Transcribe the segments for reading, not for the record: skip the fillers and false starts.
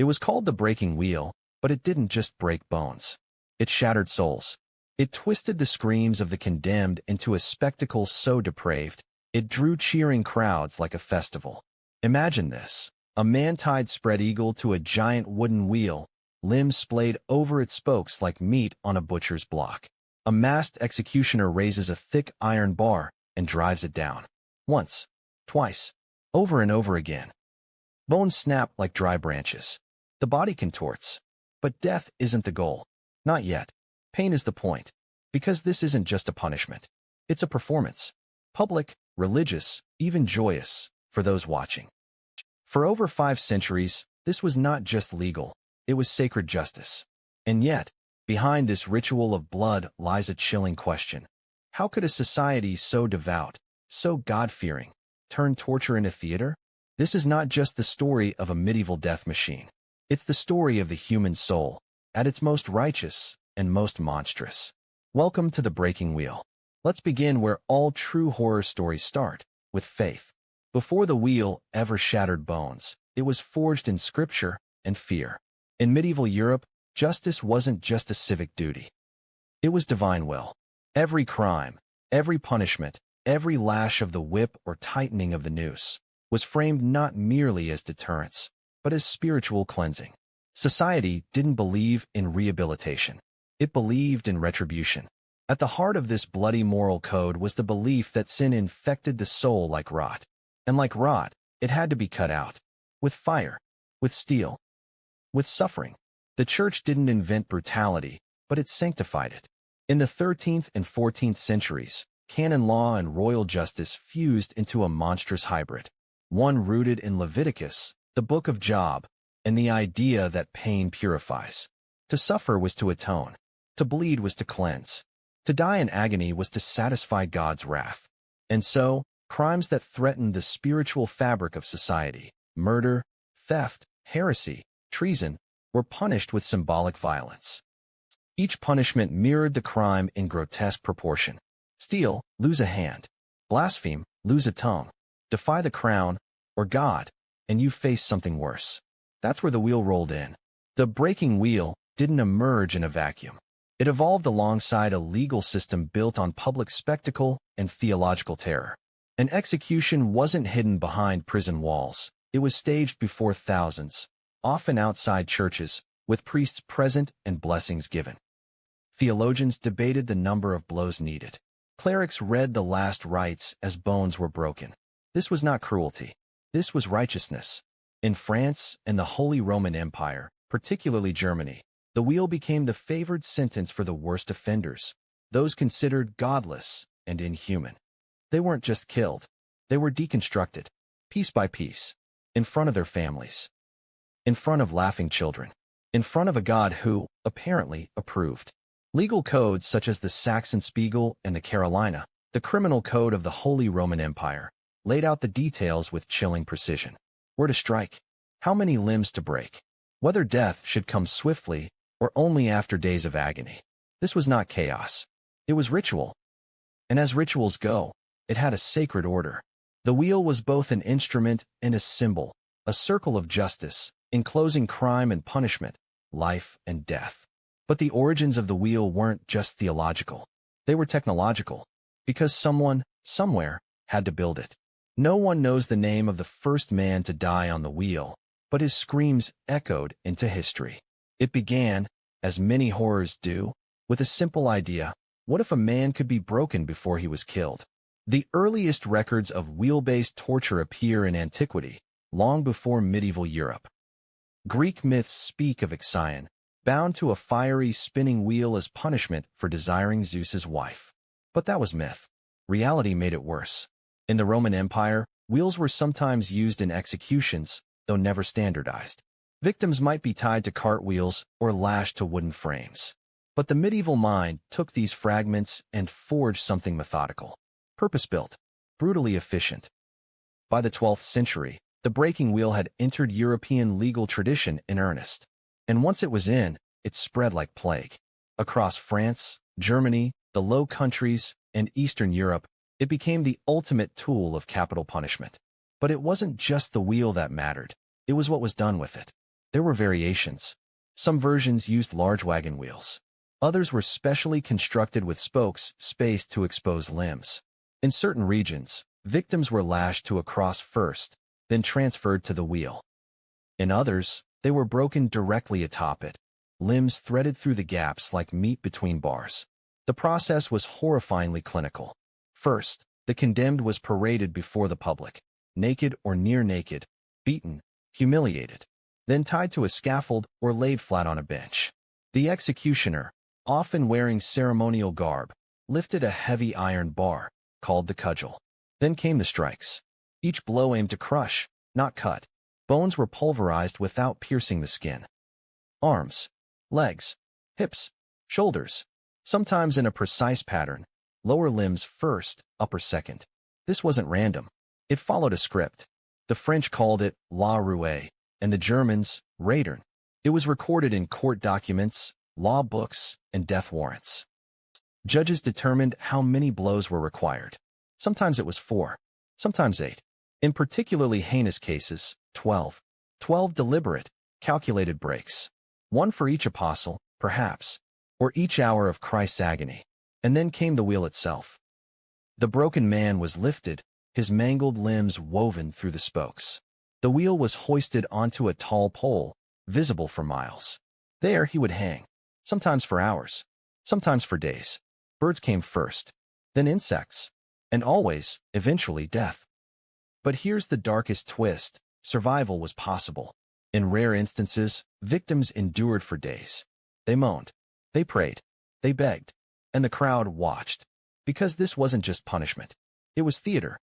It was called the breaking wheel, but it didn't just break bones. It shattered souls. It twisted the screams of the condemned into a spectacle so depraved, it drew cheering crowds like a festival. Imagine this. A man tied spread eagle to a giant wooden wheel, limbs splayed over its spokes like meat on a butcher's block. A masked executioner raises a thick iron bar and drives it down. Once, twice, over and over again. Bones snap like dry branches. The body contorts. But death isn't the goal. Not yet. Pain is the point. Because this isn't just a punishment. It's a performance. Public, religious, even joyous, for those watching. For over 5 centuries, this was not just legal. It was sacred justice. And yet, behind this ritual of blood lies a chilling question. How could a society so devout, so God-fearing, turn torture into theater? This is not just the story of a medieval death machine. It's the story of the human soul, at its most righteous and most monstrous. Welcome to the Breaking Wheel. Let's begin where all true horror stories start, with faith. Before the wheel ever shattered bones, it was forged in scripture and fear. In medieval Europe, justice wasn't just a civic duty. It was divine will. Every crime, every punishment, every lash of the whip or tightening of the noose was framed not merely as deterrence, but as spiritual cleansing. Society didn't believe in rehabilitation. It believed in retribution. At the heart of this bloody moral code was the belief that sin infected the soul like rot. And like rot, it had to be cut out. With fire, with steel, with suffering. The church didn't invent brutality, but it sanctified it. In the 13th and 14th centuries, canon law and royal justice fused into a monstrous hybrid. One rooted in Leviticus, the book of Job, and the idea that pain purifies. To suffer was to atone. To bleed was to cleanse. To die in agony was to satisfy God's wrath. And so, crimes that threatened the spiritual fabric of society, murder, theft, heresy, treason, were punished with symbolic violence. Each punishment mirrored the crime in grotesque proportion. Steal, lose a hand. Blaspheme, lose a tongue. Defy the crown, or God, and you face something worse. That's where the wheel rolled in. The breaking wheel didn't emerge in a vacuum. It evolved alongside a legal system built on public spectacle and theological terror. An execution wasn't hidden behind prison walls. It was staged before thousands, often outside churches, with priests present and blessings given. Theologians debated the number of blows needed. Clerics read the last rites as bones were broken. This was not cruelty. This was righteousness. In France and the Holy Roman Empire, particularly Germany, the wheel became the favored sentence for the worst offenders, those considered godless and inhuman. They weren't just killed. They were deconstructed, piece by piece, in front of their families, in front of laughing children, in front of a God who, apparently, approved. Legal codes such as the Saxon Spiegel and the Carolina, the criminal code of the Holy Roman Empire, laid out the details with chilling precision. Where to strike, how many limbs to break, whether death should come swiftly or only after days of agony. This was not chaos. It was ritual. And as rituals go, it had a sacred order. The wheel was both an instrument and a symbol, a circle of justice, enclosing crime and punishment, life and death. But the origins of the wheel weren't just theological. They were technological, because someone, somewhere, had to build it. No one knows the name of the first man to die on the wheel, but his screams echoed into history. It began, as many horrors do, with a simple idea: what if a man could be broken before he was killed? The earliest records of wheel-based torture appear in antiquity, long before medieval Europe. Greek myths speak of Ixion, bound to a fiery spinning wheel as punishment for desiring Zeus's wife. But that was myth. Reality made it worse. In the Roman Empire, wheels were sometimes used in executions, though never standardized. Victims might be tied to cartwheels or lashed to wooden frames. But the medieval mind took these fragments and forged something methodical, purpose-built, brutally efficient. By the 12th century, the breaking wheel had entered European legal tradition in earnest. And once it was in, it spread like plague. Across France, Germany, the Low Countries, and Eastern Europe, it became the ultimate tool of capital punishment. But it wasn't just the wheel that mattered. It was what was done with it. There were variations. Some versions used large wagon wheels. Others were specially constructed with spokes spaced to expose limbs. In certain regions, victims were lashed to a cross first, then transferred to the wheel. In others, they were broken directly atop it, limbs threaded through the gaps like meat between bars. The process was horrifyingly clinical. First, the condemned was paraded before the public, naked or near naked, beaten, humiliated, then tied to a scaffold or laid flat on a bench. The executioner, often wearing ceremonial garb, lifted a heavy iron bar, called the cudgel. Then came the strikes. Each blow aimed to crush, not cut. Bones were pulverized without piercing the skin. Arms, legs, hips, shoulders, sometimes in a precise pattern, lower limbs first, upper second. This wasn't random. It followed a script. The French called it la rouée, and the Germans, Rädern. It was recorded in court documents, law books, and death warrants. Judges determined how many blows were required. Sometimes it was 4, sometimes 8. In particularly heinous cases, 12. 12 deliberate, calculated breaks. One for each apostle, perhaps, or each hour of Christ's agony. And then came the wheel itself. The broken man was lifted, his mangled limbs woven through the spokes. The wheel was hoisted onto a tall pole, visible for miles. There he would hang, sometimes for hours, sometimes for days. Birds came first, then insects, and always, eventually, death. But here's the darkest twist. Survival was possible. In rare instances, victims endured for days. They moaned, they prayed, they begged, and the crowd watched. Because this wasn't just punishment. It was theater.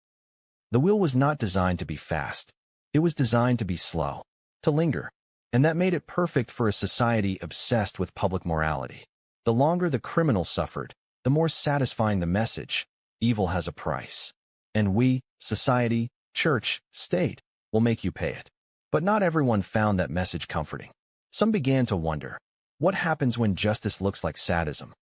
The wheel was not designed to be fast. It was designed to be slow, to linger. And that made it perfect for a society obsessed with public morality. The longer the criminal suffered, the more satisfying the message. Evil has a price. And we, society, church, state, will make you pay it. But not everyone found that message comforting. Some began to wonder, what happens when justice looks like sadism?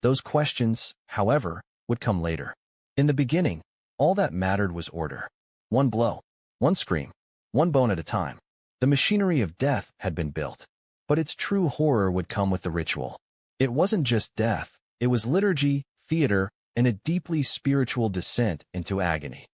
Those questions, however, would come later. In the beginning, all that mattered was order. One blow, one scream, one bone at a time. The machinery of death had been built. But its true horror would come with the ritual. It wasn't just death, it was liturgy, theater, and a deeply spiritual descent into agony.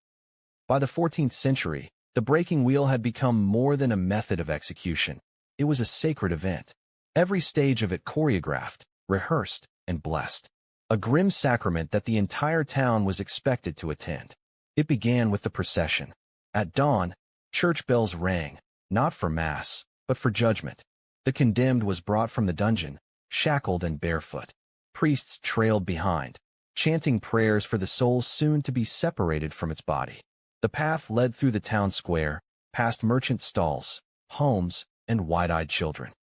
By the 14th century, the breaking wheel had become more than a method of execution. It was a sacred event. Every stage of it choreographed, rehearsed, and blessed. A grim sacrament that the entire town was expected to attend. It began with the procession. At dawn, church bells rang, not for mass, but for judgment. The condemned was brought from the dungeon, shackled and barefoot. Priests trailed behind, chanting prayers for the soul soon to be separated from its body. The path led through the town square, past merchant stalls, homes, and wide-eyed children.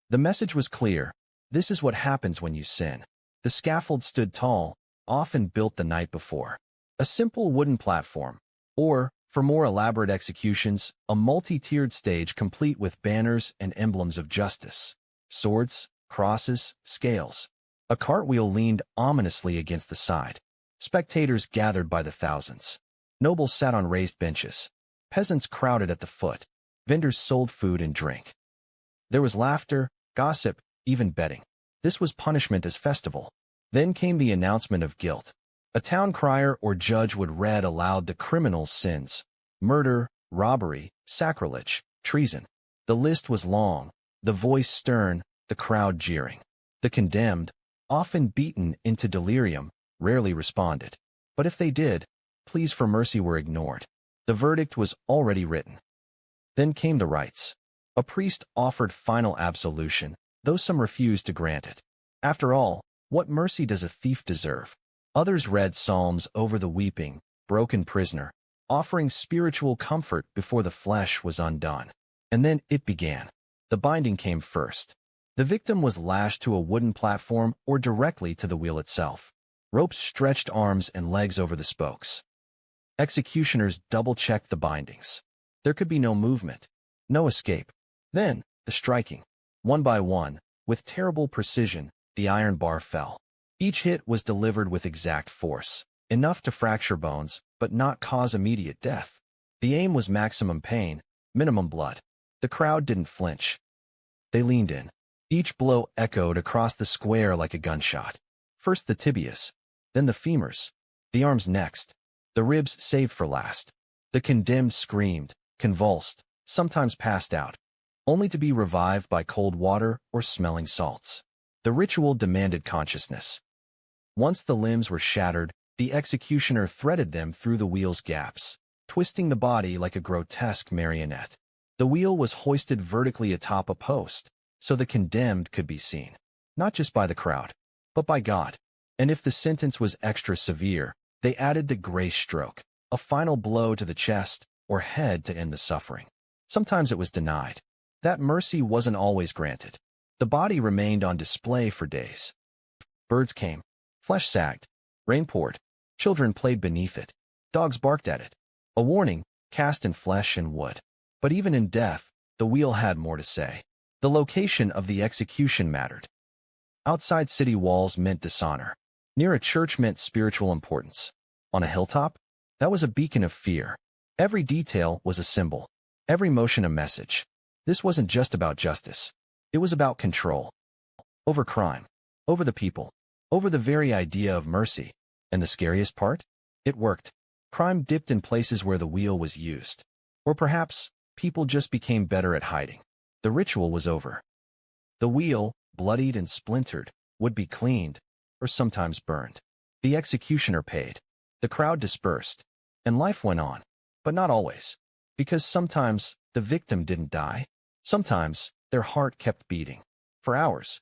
The message was clear. This is what happens when you sin. The scaffold stood tall, often built the night before. A simple wooden platform, or, for more elaborate executions, a multi-tiered stage complete with banners and emblems of justice. Swords, crosses, scales. A cartwheel leaned ominously against the side. Spectators gathered by the thousands. Nobles sat on raised benches. Peasants crowded at the foot. Vendors sold food and drink. There was laughter, gossip, even betting. This was punishment as festival. Then came the announcement of guilt. A town crier or judge would read aloud the criminal's sins: murder, robbery, sacrilege, treason. The list was long, the voice stern, the crowd jeering. The condemned, often beaten into delirium, rarely responded. But if they did, pleas for mercy were ignored. The verdict was already written. Then came the rites. A priest offered final absolution, though some refused to grant it. After all, what mercy does a thief deserve? Others read psalms over the weeping, broken prisoner, offering spiritual comfort before the flesh was undone. And then it began. The binding came first. The victim was lashed to a wooden platform or directly to the wheel itself. Ropes stretched arms and legs over the spokes. Executioners double-checked the bindings. There could be no movement, no escape. Then, the striking. One by one, with terrible precision, the iron bar fell. Each hit was delivered with exact force, enough to fracture bones, but not cause immediate death. The aim was maximum pain, minimum blood. The crowd didn't flinch. They leaned in. Each blow echoed across the square like a gunshot. First the tibias, then the femurs, the arms next, the ribs saved for last. The condemned screamed, convulsed, sometimes passed out, only to be revived by cold water or smelling salts. The ritual demanded consciousness. Once the limbs were shattered, the executioner threaded them through the wheel's gaps, twisting the body like a grotesque marionette. The wheel was hoisted vertically atop a post, so the condemned could be seen, not just by the crowd, but by God. And if the sentence was extra severe, they added the grace stroke, a final blow to the chest or head to end the suffering. Sometimes it was denied. That mercy wasn't always granted. The body remained on display for days. Birds came, flesh sagged, rain poured, children played beneath it, dogs barked at it. A warning, cast in flesh and wood. But even in death, the wheel had more to say. The location of the execution mattered. Outside city walls meant dishonor. Near a church meant spiritual importance. On a hilltop, that was a beacon of fear. Every detail was a symbol. Every motion a message. This wasn't just about justice. It was about control. Over crime. Over the people. Over the very idea of mercy. And the scariest part? It worked. Crime dipped in places where the wheel was used. Or perhaps, people just became better at hiding. The ritual was over. The wheel, bloodied and splintered, would be cleaned, or sometimes burned. The executioner paid. The crowd dispersed. And life went on. But not always. Because sometimes, the victim didn't die. Sometimes, their heart kept beating. For hours.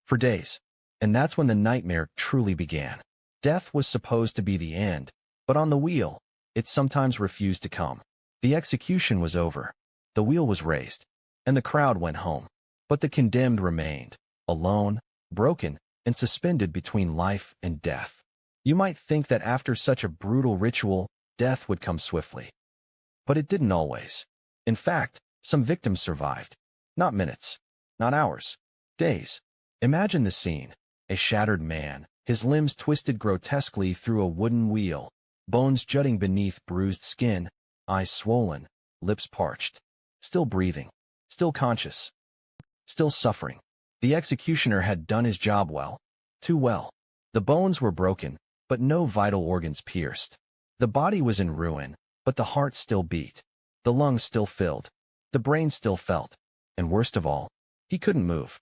For days. And that's when the nightmare truly began. Death was supposed to be the end, but on the wheel, it sometimes refused to come. The execution was over. The wheel was raised. And the crowd went home. But the condemned remained, alone, broken, and suspended between life and death. You might think that after such a brutal ritual, death would come swiftly. But it didn't always. In fact, some victims survived. Not minutes. Not hours. Days. Imagine the scene. A shattered man, his limbs twisted grotesquely through a wooden wheel, bones jutting beneath bruised skin, eyes swollen, lips parched. Still breathing. Still conscious. Still suffering. The executioner had done his job well. Too well. The bones were broken, but no vital organs pierced. The body was in ruin, but the heart still beat. The lungs still filled. The brain still felt. And worst of all, he couldn't move.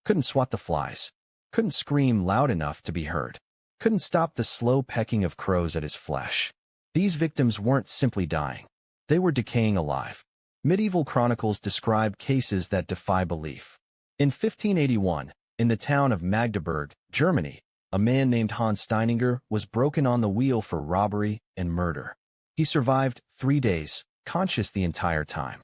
Couldn't swat the flies. Couldn't scream loud enough to be heard. Couldn't stop the slow pecking of crows at his flesh. These victims weren't simply dying. They were decaying alive. Medieval chronicles describe cases that defy belief. In 1581, in the town of Magdeburg, Germany, a man named Hans Steininger was broken on the wheel for robbery and murder. He survived 3 days, conscious the entire time.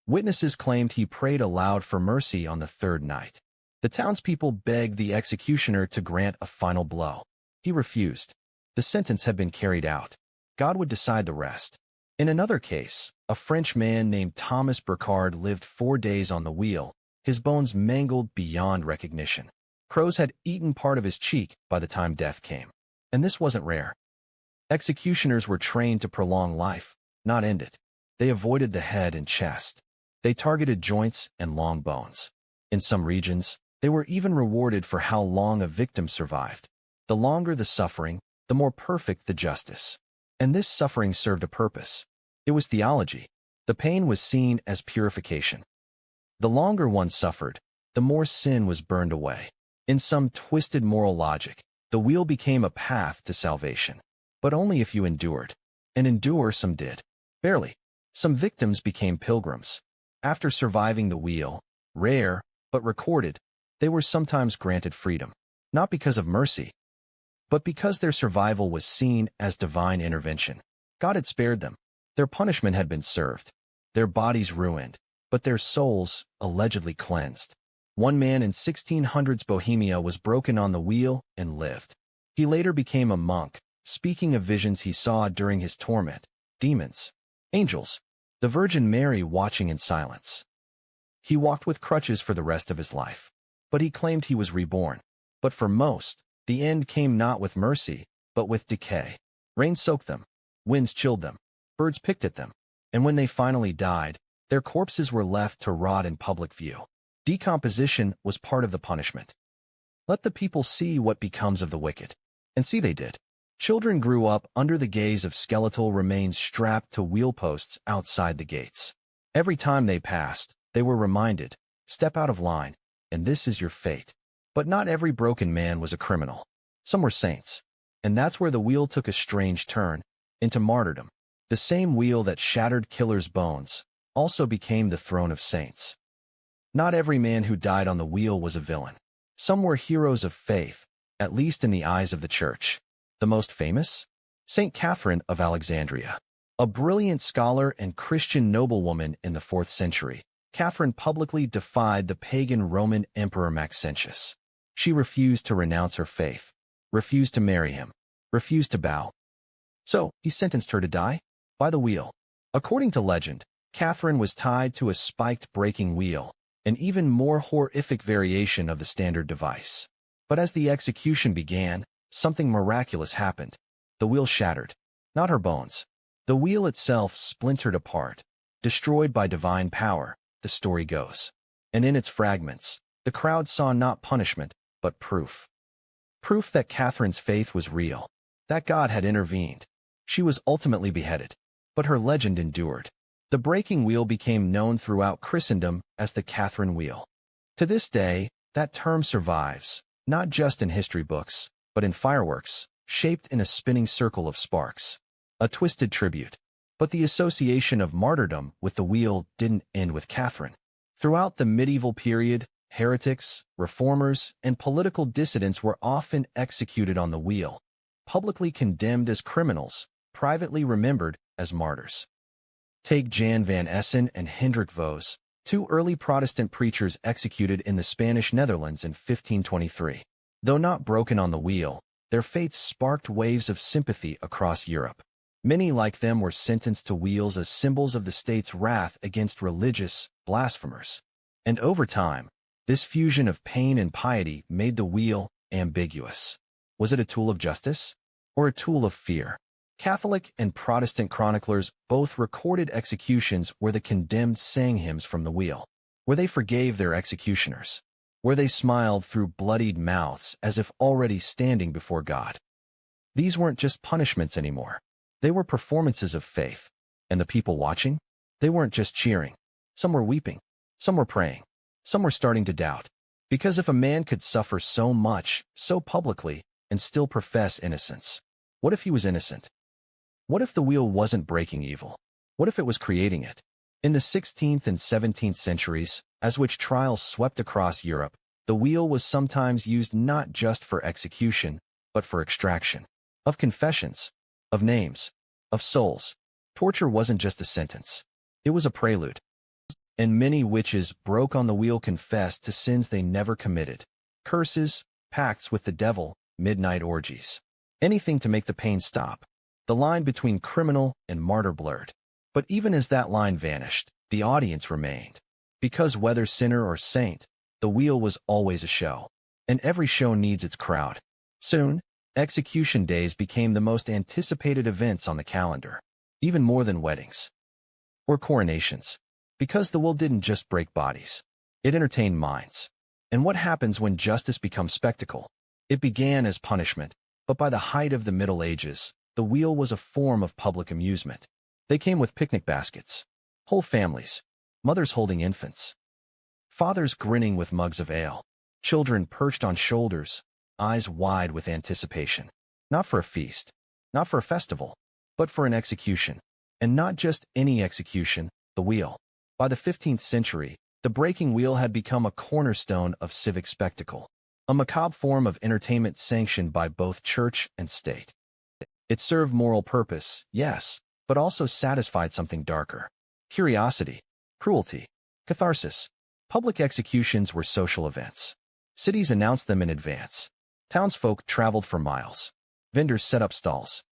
Witnesses claimed he prayed aloud for mercy on the third night. The townspeople begged the executioner to grant a final blow. He refused. The sentence had been carried out. God would decide the rest. In another case, a French man named Thomas Burcard lived 4 days on the wheel, his bones mangled beyond recognition. Crows had eaten part of his cheek by the time death came. And this wasn't rare. Executioners were trained to prolong life, not end it. They avoided the head and chest. They targeted joints and long bones. In some regions, they were even rewarded for how long a victim survived. The longer the suffering, the more perfect the justice. And this suffering served a purpose. It was theology. The pain was seen as purification. The longer one suffered, the more sin was burned away. In some twisted moral logic, the wheel became a path to salvation. But only if you endured. And endure some did. Barely. Some victims became pilgrims. After surviving the wheel, rare, but recorded, they were sometimes granted freedom. Not because of mercy, but because their survival was seen as divine intervention. God had spared them. Their punishment had been served. Their bodies ruined, but their souls allegedly cleansed. One man in 1600s Bohemia was broken on the wheel and lived. He later became a monk, speaking of visions he saw during his torment, demons, angels, the Virgin Mary watching in silence. He walked with crutches for the rest of his life. But he claimed he was reborn. But for most, the end came not with mercy, but with decay. Rain soaked them. Winds chilled them. Birds picked at them. And when they finally died, Their corpses were left to rot in public view. Decomposition was part of the punishment. Let the people see what becomes of the wicked. And see they did. Children grew up under the gaze of skeletal remains strapped to wheel posts outside the gates. Every time they passed, they were reminded, step out of line, and this is your fate. But not every broken man was a criminal. Some were saints. And that's where the wheel took a strange turn, into martyrdom. The same wheel that shattered killers' bones also became the throne of saints. Not every man who died on the wheel was a villain. Some were heroes of faith, at least in the eyes of the church. The most famous? Saint Catherine of Alexandria. A brilliant scholar and Christian noblewoman in the 4th century, Catherine publicly defied the pagan Roman Emperor Maxentius. She refused to renounce her faith, refused to marry him, refused to bow. So, he sentenced her to die? By the wheel. According to legend, Catherine was tied to a spiked breaking wheel, an even more horrific variation of the standard device. But as the execution began, something miraculous happened. The wheel shattered. Not her bones. The wheel itself splintered apart, destroyed by divine power, the story goes. And in its fragments, the crowd saw not punishment, but proof. Proof that Catherine's faith was real, that God had intervened. She was ultimately beheaded, but her legend endured. The breaking wheel became known throughout Christendom as the Catherine wheel. To this day, that term survives, not just in history books, but in fireworks, shaped in a spinning circle of sparks. A twisted tribute. But the association of martyrdom with the wheel didn't end with Catherine. Throughout the medieval period, heretics, reformers, and political dissidents were often executed on the wheel, publicly condemned as criminals, privately remembered as martyrs. Take Jan van Essen and Hendrik Vos, two early Protestant preachers executed in the Spanish Netherlands in 1523. Though not broken on the wheel, their fates sparked waves of sympathy across Europe. Many like them were sentenced to wheels as symbols of the state's wrath against religious blasphemers. And over time, this fusion of pain and piety made the wheel ambiguous. Was it a tool of justice or a tool of fear? Catholic and Protestant chroniclers both recorded executions where the condemned sang hymns from the wheel, where they forgave their executioners, where they smiled through bloodied mouths as if already standing before God. These weren't just punishments anymore. They were performances of faith. And the people watching? They weren't just cheering. Some were weeping. Some were praying. Some were starting to doubt. Because if a man could suffer so much, so publicly, and still profess innocence, what if he was innocent? What if the wheel wasn't breaking evil? What if it was creating it? In the 16th and 17th centuries, as witch trials swept across Europe, the wheel was sometimes used not just for execution, but for extraction. Of confessions, of names, of souls. Torture wasn't just a sentence. It was a prelude. And many witches broke on the wheel confessed to sins they never committed. Curses, pacts with the devil, midnight orgies. Anything to make the pain stop. The line between criminal and martyr blurred. But even as that line vanished, the audience remained. Because whether sinner or saint, the wheel was always a show. And every show needs its crowd. Soon, execution days became the most anticipated events on the calendar, even more than weddings or coronations. Because the wheel didn't just break bodies, it entertained minds. And what happens when justice becomes spectacle? It began as punishment, but by the height of the Middle Ages, the wheel was a form of public amusement. They came with picnic baskets, whole families, mothers holding infants, fathers grinning with mugs of ale, children perched on shoulders, eyes wide with anticipation. Not for a feast, not for a festival, but for an execution. And not just any execution, the wheel. By the 15th century, the breaking wheel had become a cornerstone of civic spectacle, a macabre form of entertainment sanctioned by both church and state. It served moral purpose, yes, but also satisfied something darker. Curiosity, cruelty, catharsis. Public executions were social events. Cities announced them in advance. Townsfolk traveled for miles. Vendors set up stalls.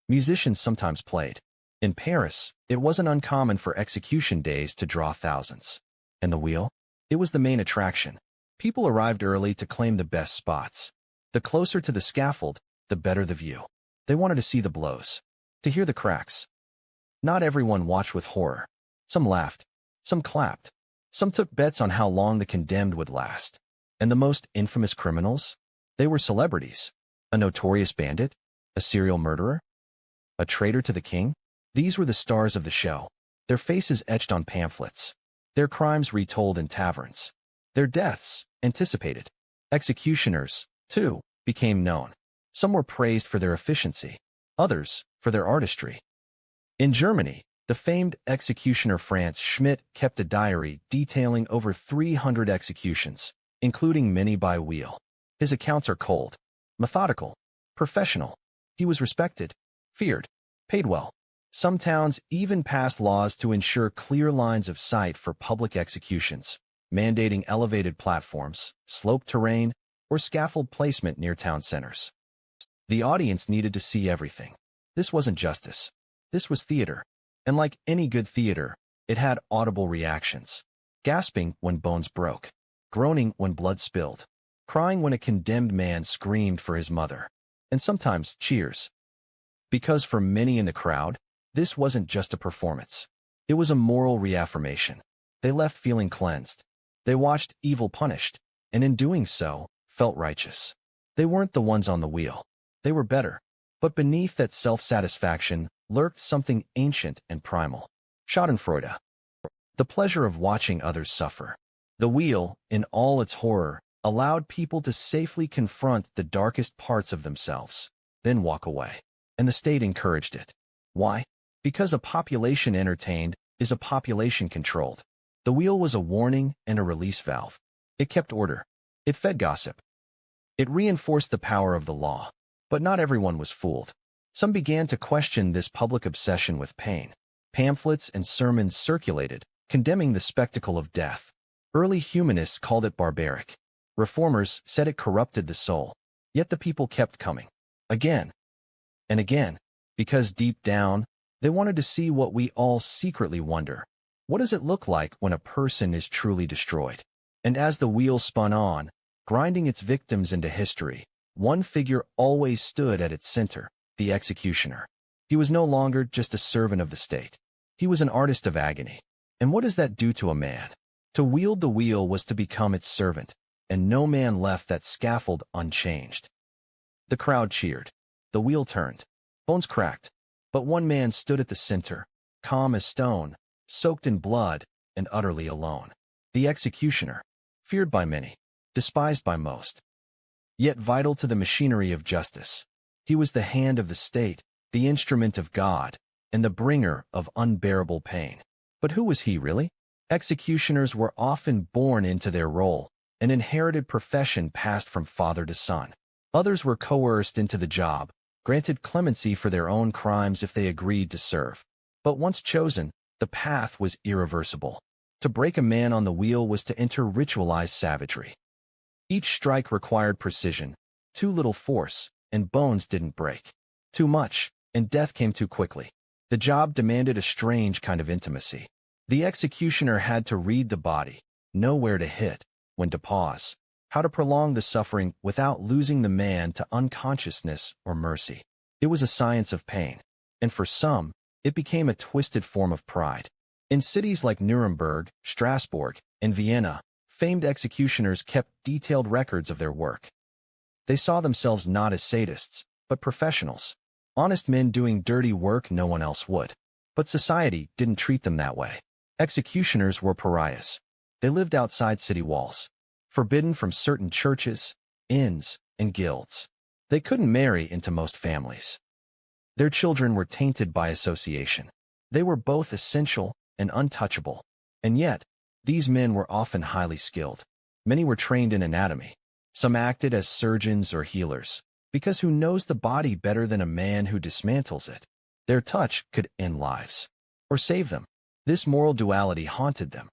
Musicians sometimes played. In Paris, it wasn't uncommon for execution days to draw thousands. And the wheel? It was the main attraction. People arrived early to claim the best spots. The closer to the scaffold, the better the view. They wanted to see the blows, to hear the cracks. Not everyone watched with horror. Some laughed. Some clapped. Some took bets on how long the condemned would last. And the most infamous criminals? They were celebrities. A notorious bandit? A serial murderer? A traitor to the king? These were the stars of the show. Their faces etched on pamphlets. Their crimes retold in taverns. Their deaths anticipated. Executioners, too, became known. Some were praised for their efficiency. Others, for their artistry. In Germany, the famed executioner Franz Schmidt kept a diary detailing over 300 executions, including many by wheel. His accounts are cold, methodical, professional. He was respected, feared, paid well. Some towns even passed laws to ensure clear lines of sight for public executions, mandating elevated platforms, sloped terrain, or scaffold placement near town centers. The audience needed to see everything. This wasn't justice. This was theater. And like any good theater, it had audible reactions. Gasping when bones broke. Groaning when blood spilled. Crying when a condemned man screamed for his mother. And sometimes cheers. Because for many in the crowd, this wasn't just a performance. It was a moral reaffirmation. They left feeling cleansed. They watched evil punished, and in doing so, felt righteous. They weren't the ones on the wheel. They were better. But beneath that self-satisfaction lurked something ancient and primal. Schadenfreude. The pleasure of watching others suffer. The wheel, in all its horror, allowed people to safely confront the darkest parts of themselves, then walk away. And the state encouraged it. Why? Because a population entertained is a population controlled. The wheel was a warning and a release valve. It kept order. It fed gossip. It reinforced the power of the law. But not everyone was fooled. Some began to question this public obsession with pain. Pamphlets and sermons circulated, condemning the spectacle of death. Early humanists called it barbaric. Reformers said it corrupted the soul. Yet the people kept coming. Again and again. Because deep down, they wanted to see what we all secretly wonder. What does it look like when a person is truly destroyed? And as the wheel spun on, grinding its victims into history, one figure always stood at its center, the executioner. He was no longer just a servant of the state. He was an artist of agony. And what does that do to a man? To wield the wheel was to become its servant, and no man left that scaffold unchanged. The crowd cheered. The wheel turned. Bones cracked. But one man stood at the center, calm as stone, soaked in blood, and utterly alone. The executioner, feared by many, despised by most, yet vital to the machinery of justice. He was the hand of the state, the instrument of God, and the bringer of unbearable pain. But who was he really? Executioners were often born into their role, an inherited profession passed from father to son. Others were coerced into the job, granted clemency for their own crimes if they agreed to serve. But once chosen, the path was irreversible. To break a man on the wheel was to enter ritualized savagery. Each strike required precision, too little force, and bones didn't break. Too much, and death came too quickly. The job demanded a strange kind of intimacy. The executioner had to read the body, know where to hit, when to pause, how to prolong the suffering without losing the man to unconsciousness or mercy. It was a science of pain, and for some, it became a twisted form of pride. In cities like Nuremberg, Strasbourg, and Vienna, famed executioners kept detailed records of their work. They saw themselves not as sadists, but professionals, honest men doing dirty work no one else would. But society didn't treat them that way. Executioners were pariahs. They lived outside city walls, forbidden from certain churches, inns, and guilds. They couldn't marry into most families. Their children were tainted by association. They were both essential and untouchable. And yet, these men were often highly skilled. Many were trained in anatomy. Some acted as surgeons or healers, because who knows the body better than a man who dismantles it? Their touch could end lives, or save them. This moral duality haunted them.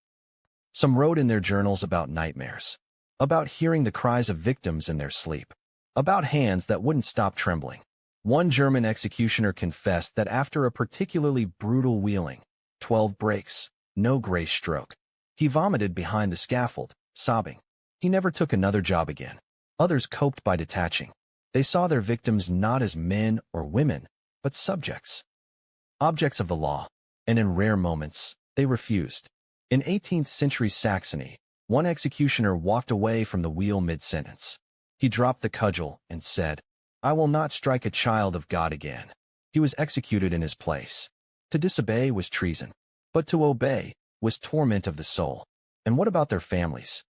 Some wrote in their journals about nightmares, about hearing the cries of victims in their sleep, about hands that wouldn't stop trembling. One German executioner confessed that after a particularly brutal wheeling, 12 breaks, no grace stroke, he vomited behind the scaffold, sobbing. He never took another job again. Others coped by detaching. They saw their victims not as men or women, but subjects, objects of the law, and in rare moments, they refused. In 18th century Saxony, one executioner walked away from the wheel mid-sentence. He dropped the cudgel and said, "I will not strike a child of God again." He was executed in his place. To disobey was treason, but to obey was torment of the soul. And what about their families?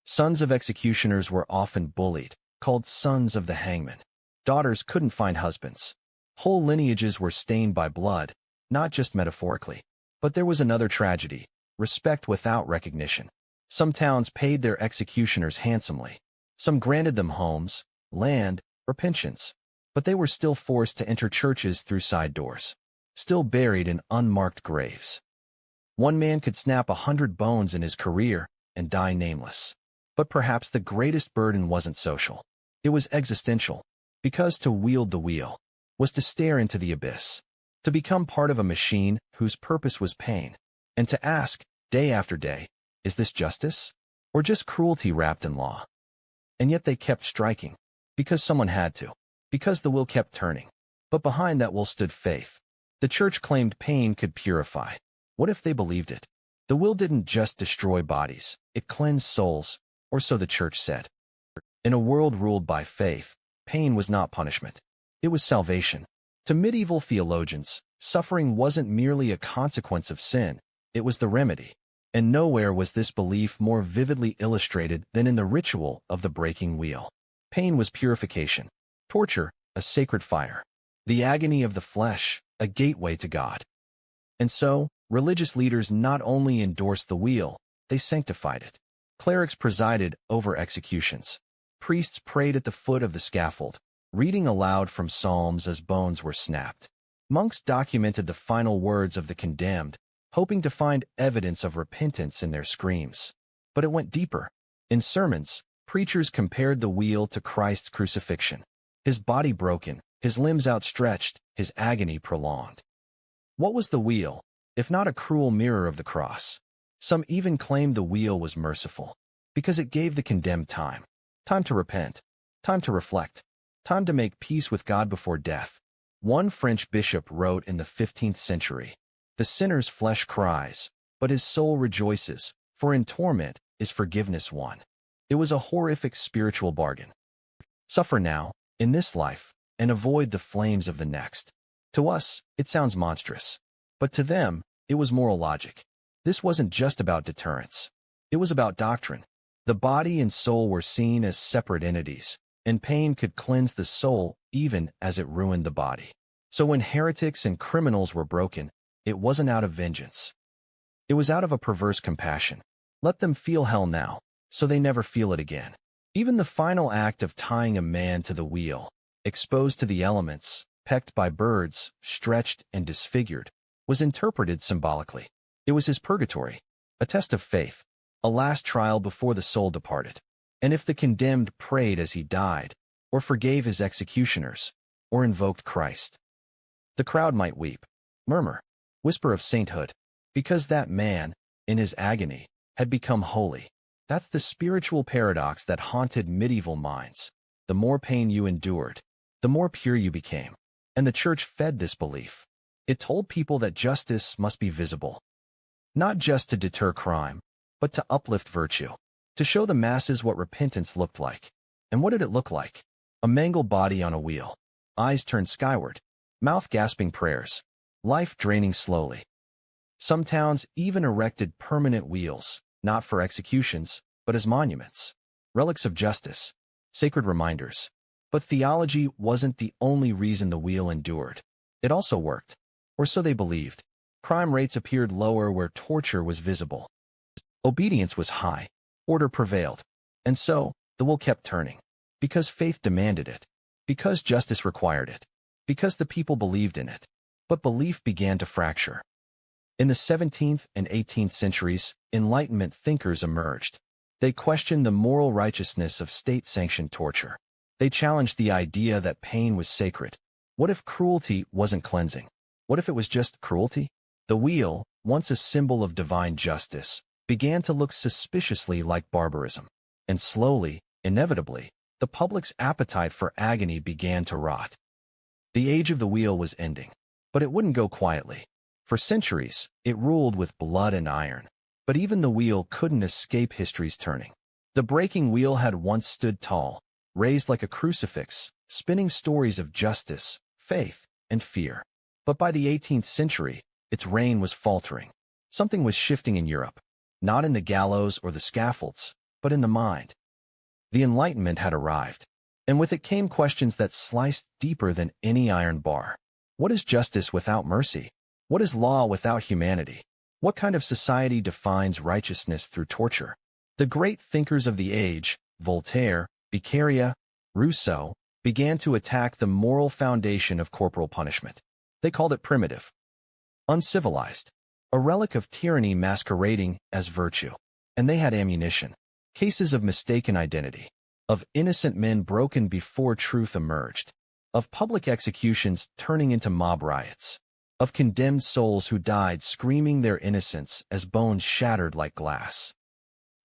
Sons of executioners were often bullied, called sons of the hangman. Daughters couldn't find husbands. Whole lineages were stained by blood, not just metaphorically. But there was another tragedy: respect without recognition. Some towns paid their executioners handsomely. Some granted them homes, land, or pensions. But they were still forced to enter churches through side doors, still buried in unmarked graves. One man could snap 100 bones in his career and die nameless. But perhaps the greatest burden wasn't social. It was existential, because to wield the wheel was to stare into the abyss, to become part of a machine whose purpose was pain, and to ask, day after day, is this justice, or just cruelty wrapped in law? And yet they kept striking, because someone had to, because the wheel kept turning. But behind that wheel stood faith. The church claimed pain could purify. What if they believed it? The wheel didn't just destroy bodies, it cleansed souls, or so the church said. In a world ruled by faith, pain was not punishment. It was salvation. To medieval theologians, suffering wasn't merely a consequence of sin, it was the remedy. And nowhere was this belief more vividly illustrated than in the ritual of the breaking wheel. Pain was purification. Torture, a sacred fire. The agony of the flesh, a gateway to God. And so, religious leaders not only endorsed the wheel, they sanctified it. Clerics presided over executions. Priests prayed at the foot of the scaffold, reading aloud from psalms as bones were snapped. Monks documented the final words of the condemned, hoping to find evidence of repentance in their screams. But it went deeper. In sermons, preachers compared the wheel to Christ's crucifixion. His body broken, his limbs outstretched, his agony prolonged. What was the wheel, if not a cruel mirror of the cross? Some even claimed the wheel was merciful, because it gave the condemned time. Time to repent, time to reflect, time to make peace with God before death. One French bishop wrote in the 15th century, "The sinner's flesh cries, but his soul rejoices, for in torment is forgiveness won." It was a horrific spiritual bargain. Suffer now, in this life, and avoid the flames of the next. To us, it sounds monstrous. But to them, it was moral logic. This wasn't just about deterrence. It was about doctrine. The body and soul were seen as separate entities, and pain could cleanse the soul even as it ruined the body. So when heretics and criminals were broken, it wasn't out of vengeance. It was out of a perverse compassion. Let them feel hell now, so they never feel it again. Even the final act of tying a man to the wheel, exposed to the elements, pecked by birds, stretched and disfigured, was interpreted symbolically. It was his purgatory, a test of faith, a last trial before the soul departed. And if the condemned prayed as he died, or forgave his executioners, or invoked Christ, the crowd might weep, murmur, whisper of sainthood, because that man, in his agony, had become holy. That's the spiritual paradox that haunted medieval minds. The more pain you endured, the more pure you became. And the church fed this belief. It told people that justice must be visible, not just to deter crime, but to uplift virtue, to show the masses what repentance looked like. And what did it look like? A mangled body on a wheel, eyes turned skyward, mouth gasping prayers, life draining slowly. Some towns even erected permanent wheels, not for executions, but as monuments, relics of justice, sacred reminders. But theology wasn't the only reason the wheel endured. It also worked, or so they believed. Crime rates appeared lower where torture was visible. Obedience was high, order prevailed, and so the wheel kept turning. Because faith demanded it, because justice required it, because the people believed in it. But belief began to fracture. In the 17th and 18th centuries, Enlightenment thinkers emerged. They questioned the moral righteousness of state-sanctioned torture. They challenged the idea that pain was sacred. What if cruelty wasn't cleansing? What if it was just cruelty? The wheel, once a symbol of divine justice, began to look suspiciously like barbarism. And slowly, inevitably, the public's appetite for agony began to rot. The age of the wheel was ending. But it wouldn't go quietly. For centuries, it ruled with blood and iron. But even the wheel couldn't escape history's turning. The breaking wheel had once stood tall, raised like a crucifix, spinning stories of justice, faith, and fear. But by the 18th century, its reign was faltering. Something was shifting in Europe, not in the gallows or the scaffolds, but in the mind. The Enlightenment had arrived, and with it came questions that sliced deeper than any iron bar. What is justice without mercy? What is law without humanity? What kind of society defines righteousness through torture? The great thinkers of the age, Voltaire, Beccaria, Rousseau, began to attack the moral foundation of corporal punishment. They called it primitive, uncivilized, a relic of tyranny masquerading as virtue. And they had ammunition. Cases of mistaken identity, of innocent men broken before truth emerged, of public executions turning into mob riots, of condemned souls who died screaming their innocence as bones shattered like glass.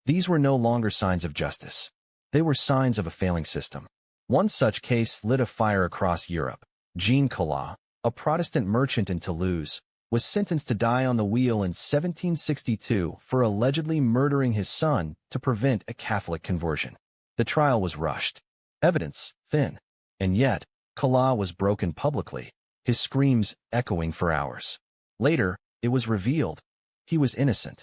These were no longer signs of justice. They were signs of a failing system. One such case lit a fire across Europe. Jean Collot, a Protestant merchant in Toulouse, was sentenced to die on the wheel in 1762 for allegedly murdering his son to prevent a Catholic conversion. The trial was rushed, evidence thin, and yet Collot was broken publicly, his screams echoing for hours. Later, it was revealed he was innocent.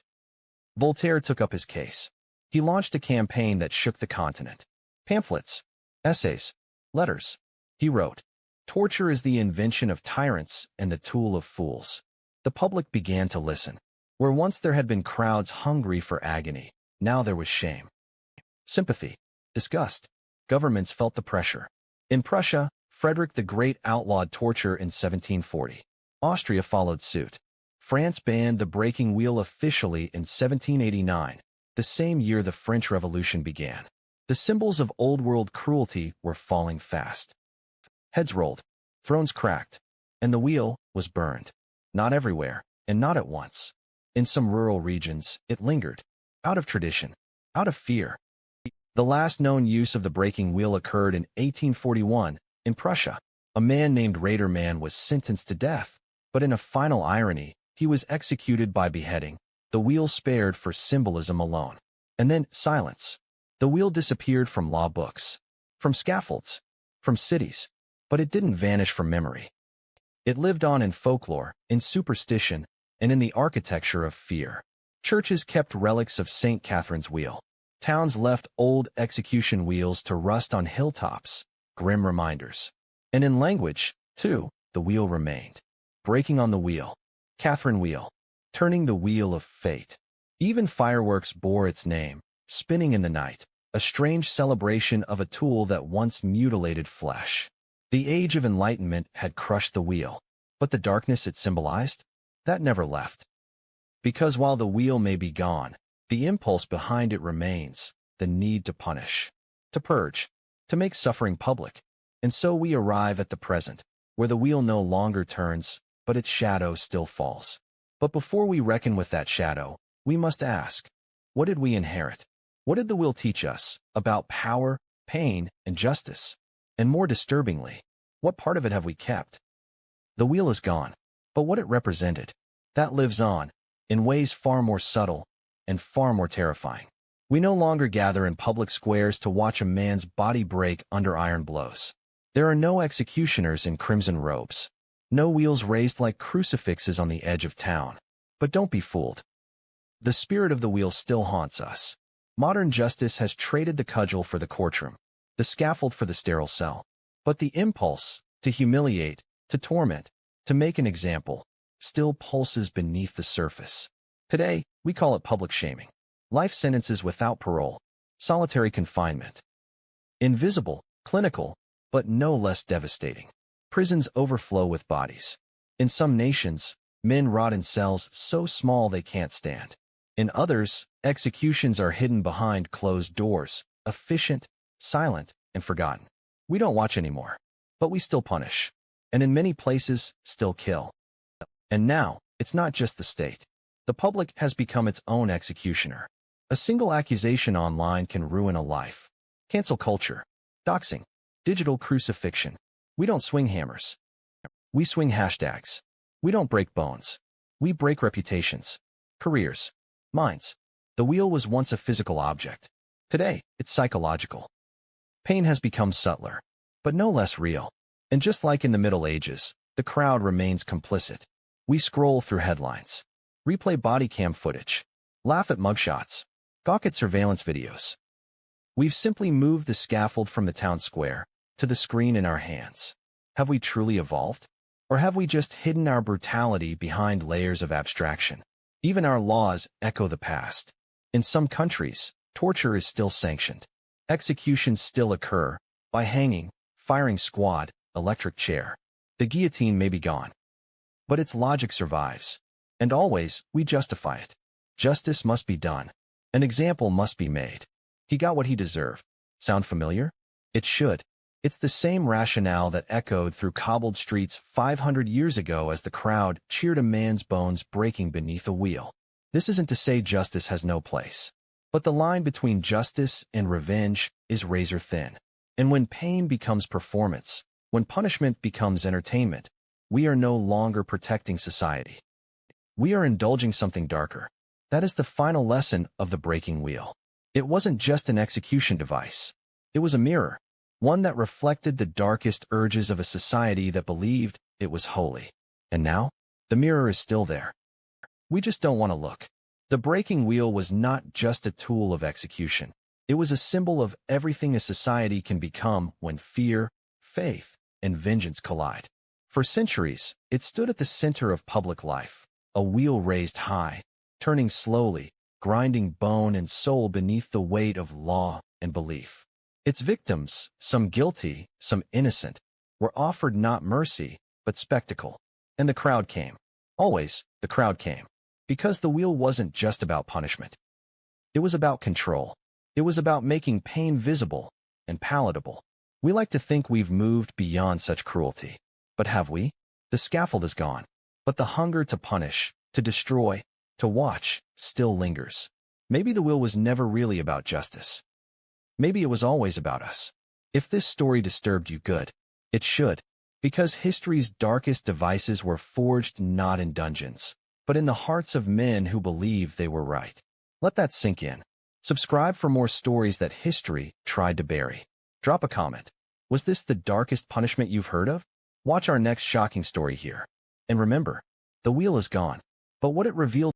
Voltaire took up his case. He launched a campaign that shook the continent. Pamphlets, essays, letters. He wrote, "Torture is the invention of tyrants and the tool of fools." The public began to listen. Where once there had been crowds hungry for agony, now there was shame, sympathy, disgust. Governments felt the pressure. In Prussia, Frederick the Great outlawed torture in 1740. Austria followed suit. France banned the breaking wheel officially in 1789, the same year the French Revolution began. The symbols of old-world cruelty were falling fast. Heads rolled, thrones cracked, and the wheel was burned. Not everywhere, and not at once. In some rural regions, it lingered, out of tradition, out of fear. The last known use of the breaking wheel occurred in 1841, in Prussia. A man named Raderman was sentenced to death, but in a final irony, he was executed by beheading, the wheel spared for symbolism alone. And then silence. The wheel disappeared from law books, from scaffolds, from cities, but it didn't vanish from memory. It lived on in folklore, in superstition, and in the architecture of fear. Churches kept relics of St. Catherine's wheel. Towns left old execution wheels to rust on hilltops, grim reminders. And in language, too, the wheel remained. Breaking on the wheel. Catherine wheel. Turning the wheel of fate. Even fireworks bore its name, spinning in the night, a strange celebration of a tool that once mutilated flesh. The Age of Enlightenment had crushed the wheel, but the darkness it symbolized? That never left. Because while the wheel may be gone, the impulse behind it remains, the need to punish, to purge, to make suffering public. And so we arrive at the present, where the wheel no longer turns, but its shadow still falls. But before we reckon with that shadow, we must ask, what did we inherit? What did the wheel teach us about power, pain, and justice? And more disturbingly, what part of it have we kept? The wheel is gone, but what it represented, that lives on, in ways far more subtle and far more terrifying. We no longer gather in public squares to watch a man's body break under iron blows. There are no executioners in crimson robes, no wheels raised like crucifixes on the edge of town. But don't be fooled. The spirit of the wheel still haunts us. Modern justice has traded the cudgel for the courtroom, the scaffold for the sterile cell. But the impulse to humiliate, to torment, to make an example, still pulses beneath the surface. Today, we call it public shaming. Life sentences without parole, solitary confinement. Invisible, clinical, but no less devastating. Prisons overflow with bodies. In some nations, men rot in cells so small they can't stand. In others, executions are hidden behind closed doors, efficient, silent, and forgotten. We don't watch anymore, but we still punish. And in many places, still kill. And now, it's not just the state. The public has become its own executioner. A single accusation online can ruin a life. Cancel culture, doxing, digital crucifixion. We don't swing hammers. We swing hashtags. We don't break bones. We break reputations, careers, Minds. The wheel was once a physical object. Today, it's psychological. Pain has become subtler, but no less real. And just like in the Middle Ages, the crowd remains complicit. We scroll through headlines, replay body cam footage, laugh at mugshots, gawk at surveillance videos. We've simply moved the scaffold from the town square to the screen in our hands. Have we truly evolved? Or have we just hidden our brutality behind layers of abstraction? Even our laws echo the past. In some countries, torture is still sanctioned. Executions still occur by hanging, firing squad, electric chair. The guillotine may be gone, but its logic survives. And always, we justify it. Justice must be done. An example must be made. He got what he deserved. Sound familiar? It should. It's the same rationale that echoed through cobbled streets 500 years ago as the crowd cheered a man's bones breaking beneath a wheel. This isn't to say justice has no place. But the line between justice and revenge is razor thin. And when pain becomes performance, when punishment becomes entertainment, we are no longer protecting society. We are indulging something darker. That is the final lesson of the breaking wheel. It wasn't just an execution device. It was a mirror, one that reflected the darkest urges of a society that believed it was holy. And now, the mirror is still there. We just don't want to look. The breaking wheel was not just a tool of execution. It was a symbol of everything a society can become when fear, faith, and vengeance collide. For centuries, it stood at the center of public life, a wheel raised high, turning slowly, grinding bone and soul beneath the weight of law and belief. Its victims, some guilty, some innocent, were offered not mercy, but spectacle. And the crowd came. Always, the crowd came. Because the wheel wasn't just about punishment. It was about control. It was about making pain visible and palatable. We like to think we've moved beyond such cruelty. But have we? The scaffold is gone. But the hunger to punish, to destroy, to watch, still lingers. Maybe the wheel was never really about justice. Maybe it was always about us. If this story disturbed you, good. It should. Because history's darkest devices were forged not in dungeons, but in the hearts of men who believed they were right. Let that sink in. Subscribe for more stories that history tried to bury. Drop a comment. Was this the darkest punishment you've heard of? Watch our next shocking story here. And remember, the wheel is gone, but what it revealed